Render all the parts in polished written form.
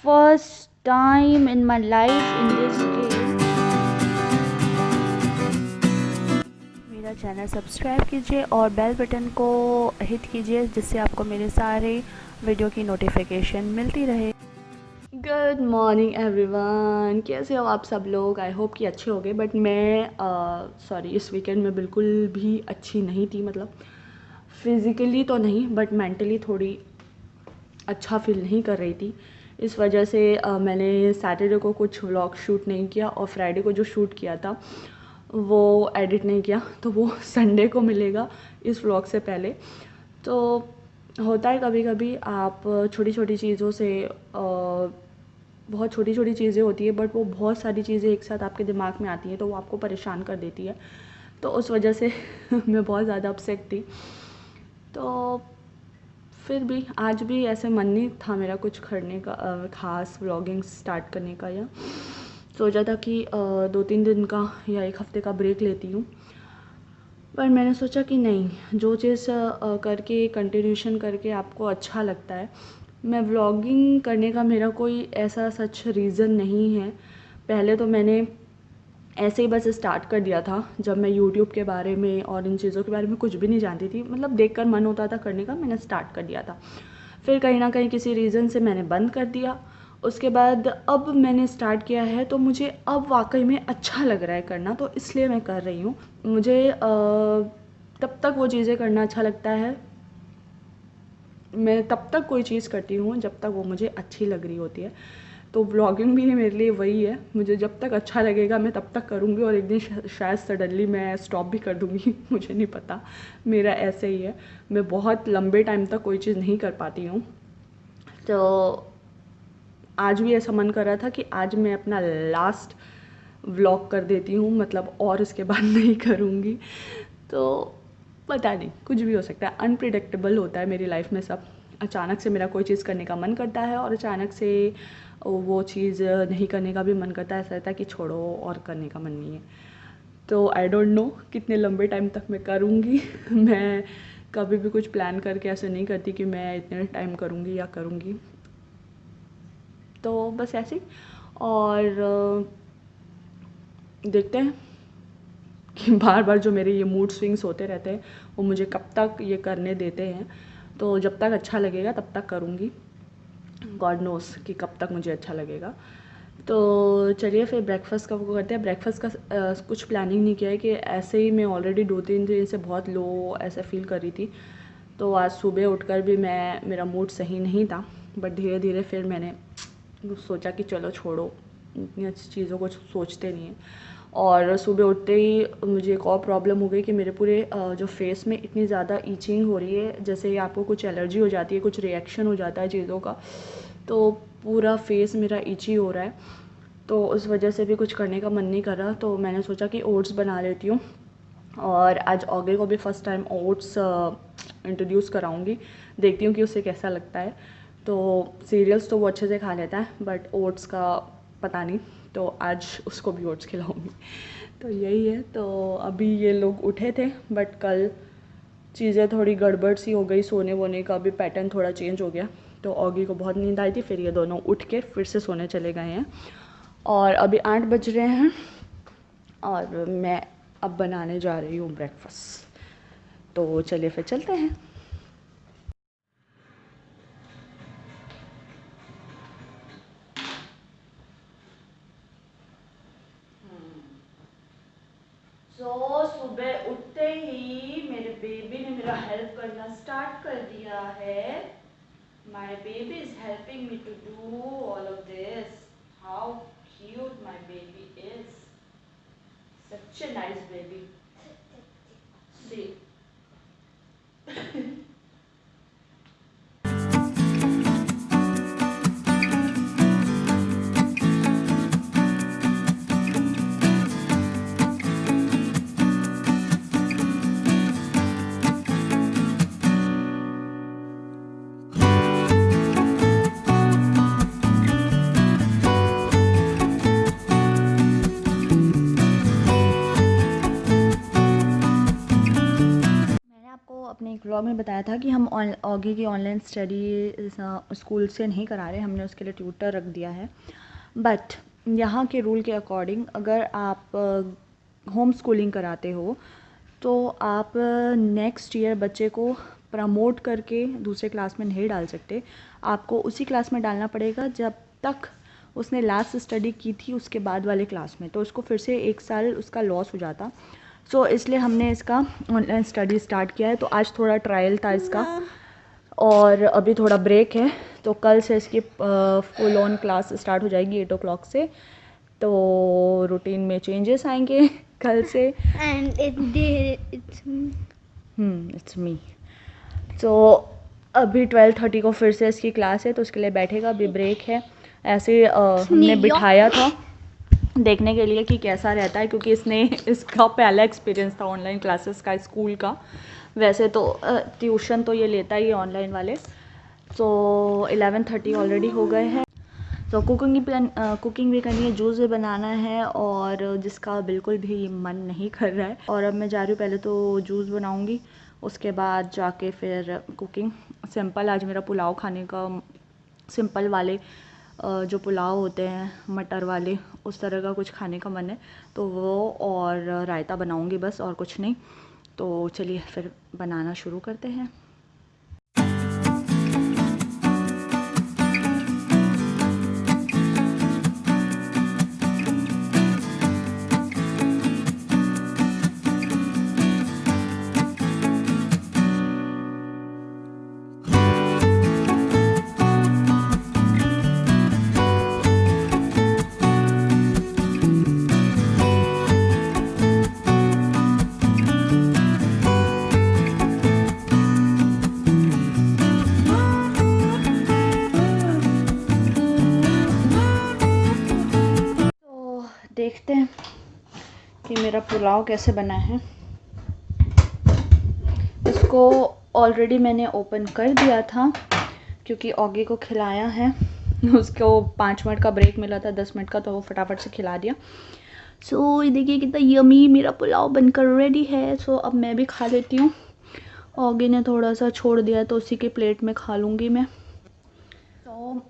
first time in my life in this game. मेरा channel subscribe कीजिए और bell button को हिट कीजिए जिससे आपको मेरे सारे वीडियो की नोटिफिकेशन मिलती रहे। गुड मॉर्निंग एवरीवन, कैसे हो आप सब लोग? आई होप कि अच्छे होंगे। बट मैं सॉरी, इस वीकेंड में बिल्कुल भी अच्छी नहीं थी। मतलब फिज़िकली तो नहीं बट मेंटली थोड़ी अच्छा फील नहीं कर रही थी। इस वजह से मैंने सैटरडे को कुछ व्लॉग शूट नहीं किया और फ्राइडे को जो शूट किया था वो एडिट नहीं किया, तो वो संडे को मिलेगा इस व्लॉग से पहले। तो होता है कभी कभी आप छोटी छोटी चीज़ों से बहुत छोटी छोटी चीज़ें होती है बट वो बहुत सारी चीज़ें एक साथ आपके दिमाग में आती हैं तो वो आपको परेशान कर देती है। तो उस वजह से मैं बहुत ज़्यादा अपसेट थी। तो फिर भी आज भी ऐसे मन नहीं था मेरा कुछ करने का, ख़ास व्लॉगिंग स्टार्ट करने का। या सोचा था कि 2-3 दिन का या 1 हफ़्ते का ब्रेक लेती हूँ, पर मैंने सोचा कि नहीं, जो चीज़ करके कंटिन्यूशन करके आपको अच्छा लगता है। मैं व्लॉगिंग करने का मेरा कोई ऐसा सच रीज़न नहीं है। पहले तो मैंने ऐसे ही बस स्टार्ट कर दिया था जब मैं यूट्यूब के बारे में और इन चीज़ों के बारे में कुछ भी नहीं जानती थी। मतलब देखकर मन होता था करने का, मैंने स्टार्ट कर दिया था। फिर कहीं ना कहीं किसी रीज़न से मैंने बंद कर दिया। उसके बाद अब मैंने स्टार्ट किया है तो मुझे अब वाकई में अच्छा लग रहा है करना, तो इसलिए मैं कर रही हूँ। मुझे तब तक वो चीज़ें करना अच्छा लगता है, मैं तब तक कोई चीज़ करती हूँ जब तक वो मुझे अच्छी लग रही होती है। तो व्लॉगिंग भी मेरे लिए वही है, मुझे जब तक अच्छा लगेगा मैं तब तक करूँगी और एक दिन शायद सडनली मैं स्टॉप भी कर दूँगी मुझे नहीं पता, मेरा ऐसे ही है। मैं बहुत लंबे टाइम तक कोई चीज़ नहीं कर पाती हूँ। तो आज भी ऐसा मन कर रहा था कि आज मैं अपना लास्ट व्लॉग कर देती हूँ, मतलब और उसके बाद नहीं करूँगी। तो पता नहीं, कुछ भी हो सकता है, अनप्रिडिक्टेबल होता है मेरी लाइफ में सब। अचानक से मेरा कोई चीज़ करने का मन करता है और अचानक से वो चीज़ नहीं करने का भी मन करता है। ऐसा रहता है कि छोड़ो और करने का मन नहीं है। तो आई डोंट नो कितने लंबे टाइम तक मैं करूँगी मैं कभी भी कुछ प्लान करके ऐसे नहीं करती कि मैं इतने टाइम करूँगी या करूँगी, तो बस ऐसे ही। और देखते हैं कि बार बार जो मेरे ये मूड स्विंग्स होते रहते हैं वो मुझे कब तक ये करने देते हैं। तो जब तक अच्छा लगेगा तब तक करूँगी, गॉड नोस कि कब तक मुझे अच्छा लगेगा। तो चलिए फिर ब्रेकफास्ट का वो करते हैं। ब्रेकफास्ट का कुछ प्लानिंग नहीं किया है कि ऐसे ही मैं ऑलरेडी 2-3 दिन से बहुत लो ऐसा फील कर रही थी। तो आज सुबह उठकर भी मेरा मूड सही नहीं था, बट धीरे धीरे फिर मैंने सोचा कि चलो छोड़ो, इतनी अच्छी चीज़ों को सोचते नहीं हैं। और सुबह उठते ही मुझे एक और प्रॉब्लम हो गई कि मेरे पूरे जो फेस में इतनी ज़्यादा ईचिंग हो रही है, जैसे आपको कुछ एलर्जी हो जाती है, कुछ रिएक्शन हो जाता है चीज़ों का, तो पूरा फेस मेरा ईची हो रहा है। तो उस वजह से भी कुछ करने का मन नहीं कर रहा, तो मैंने सोचा कि ओट्स बना लेती हूँ। और आज ऑगे को भी फ़र्स्ट टाइम ओट्स इंट्रोड्यूस कराऊंगी, देखती हूँ कि उसे कैसा लगता है। तो सीरियल्स तो वो अच्छे से खा लेता है बट ओट्स का पता नहीं, तो आज उसको भी ओट्स खिलाऊंगी। तो यही है। तो अभी ये लोग उठे थे बट कल चीज़ें थोड़ी गड़बड़ सी हो गई, सोने वोने का भी पैटर्न थोड़ा चेंज हो गया। तो ऑगी को बहुत नींद आई थी, फिर ये दोनों उठ के फिर से सोने चले गए हैं। और अभी 8 बज रहे हैं और मैं अब बनाने जा रही हूँ ब्रेकफास्ट। तो चलिए फिर चलते हैं। सुबह उठते ही मेरे बेबी ने मेरा हेल्प करना स्टार्ट कर दिया है। My baby is helping me to do all of this. How cute my baby is, such a nice baby. See. Vlog में बताया था कि हम ऑगी की ऑनलाइन स्टडी स्कूल से नहीं करा रहे, हमने उसके लिए ट्यूटर रख दिया है। बट यहाँ के रूल के अकॉर्डिंग अगर आप होम स्कूलिंग कराते हो तो आप नेक्स्ट ईयर बच्चे को प्रमोट करके दूसरे क्लास में नहीं डाल सकते। आपको उसी क्लास में डालना पड़ेगा जब तक उसने लास्ट स्टडी की थी उसके बाद वाले क्लास में, तो उसको फिर से 1 साल उसका लॉस हो जाता। सो इसलिए हमने इसका ऑनलाइन स्टडी स्टार्ट किया है। तो आज थोड़ा ट्रायल था इसका और अभी थोड़ा ब्रेक है, तो कल से इसकी फुल ऑन क्लास स्टार्ट हो जाएगी 8 o'clock से। तो रूटीन में चेंजेस आएंगे कल से। And it's मी। तो अभी 12:30 को फिर से इसकी क्लास है, तो उसके लिए बैठेगा। अभी ब्रेक है। ऐसे हमने बिठाया था देखने के लिए कि कैसा रहता है, क्योंकि इसका पहला एक्सपीरियंस था ऑनलाइन क्लासेस का स्कूल का। वैसे तो ट्यूशन तो ये लेता ही है ऑनलाइन वाले। तो 11:30 ऑलरेडी हो गए हैं। तो कुकिंग भी करनी है, जूस भी बनाना है, और जिसका बिल्कुल भी मन नहीं कर रहा है। और अब मैं जा रही हूँ, पहले तो जूस बनाऊँगी, उसके बाद जाके फिर कुकिंग। सिंपल आज मेरा पुलाव खाने का, सिंपल वाले जो पुलाव होते हैं मटर वाले, उस तरह का कुछ खाने का मन है, तो वो और रायता बनाऊँगी बस, और कुछ नहीं। तो चलिए फिर बनाना शुरू करते हैं। देखते हैं कि मेरा पुलाव कैसे बना है। इसको ऑलरेडी मैंने ओपन कर दिया था, क्योंकि ऑगी को खिलाया है। उसको 5 मिनट का ब्रेक मिला था, 10 मिनट का, तो वो फटाफट से खिला दिया। सो ये देखिए कितना यमी मेरा पुलाव बनकर रेडी है। सो अब मैं भी खा लेती हूँ। ऑगी ने थोड़ा सा छोड़ दिया, तो उसी के प्लेट में खा लूँगी मैं। तो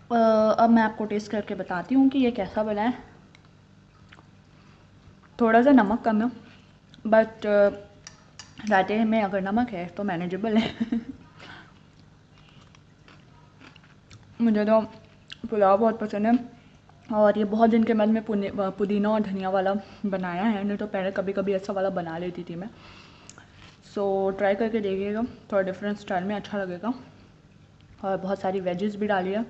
अब मैं आपको टेस्ट करके बताती हूँ कि ये कैसा बना है। थोड़ा सा नमक कम है, बट रायते में अगर नमक है तो मैनेजेबल है। मुझे तो पुलाव बहुत पसंद है, और ये बहुत दिन के बाद में पुदीना और धनिया वाला बनाया है, नहीं तो पहले कभी कभी ऐसा वाला बना लेती थी मैं। सो ट्राई करके देखिएगा, थोड़ा डिफरेंट स्टाइल में अच्छा लगेगा। और बहुत सारी वेजेस भी डाली है,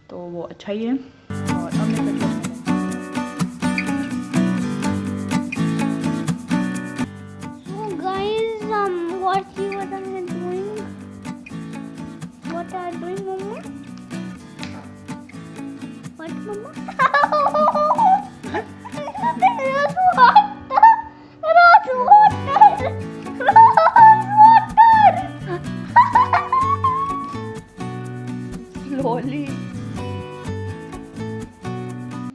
तो वो अच्छा ही है। और अब मैं what you are doing? What are you doing, Mama? What, Mama? slowly.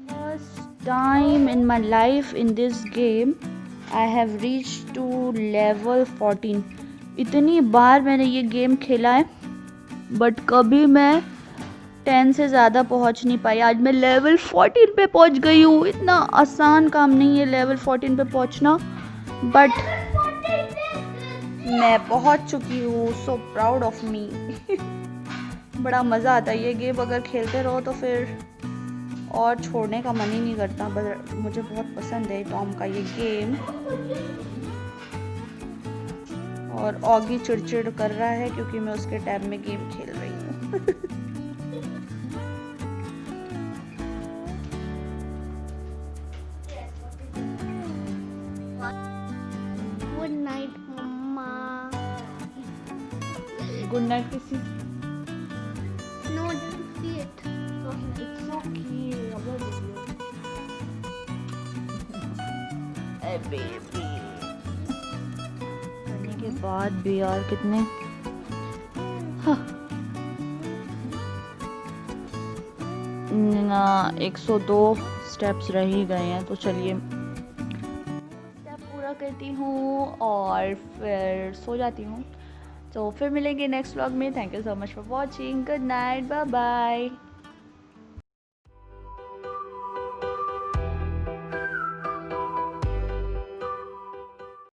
First time in my life in this game I have reached to level 14. इतनी बार मैंने ये गेम खेला है, बट कभी मैं 10 से ज़्यादा पहुंच नहीं पाई। आज मैं लेवल 14 पे पहुंच गई हूँ। इतना आसान काम नहीं है लेवल 14 पे पहुंचना, बट मैं पहुंच चुकी हूँ। So proud of me. बड़ा मज़ा आता है ये गेम, अगर खेलते रहो तो फिर और छोड़ने का मन ही नहीं करता। बट मुझे बहुत पसंद है टॉम का ये गेम। और ऑगी चिड़चिड़ कर रहा है क्योंकि मैं उसके टैब में गेम खेल रही हूँ। Good night, Mama. Good night किसी। No, don't see it. It's okay. Hey baby. करने के बाद भी यार कितने 102 स्टेप्स रह ही गए हैं। तो चलिए स्टेप पूरा करती हूँ और फिर सो जाती हूँ। तो फिर मिलेंगे नेक्स्ट व्लॉग में। Thank you so much for watching. Good night, bye bye.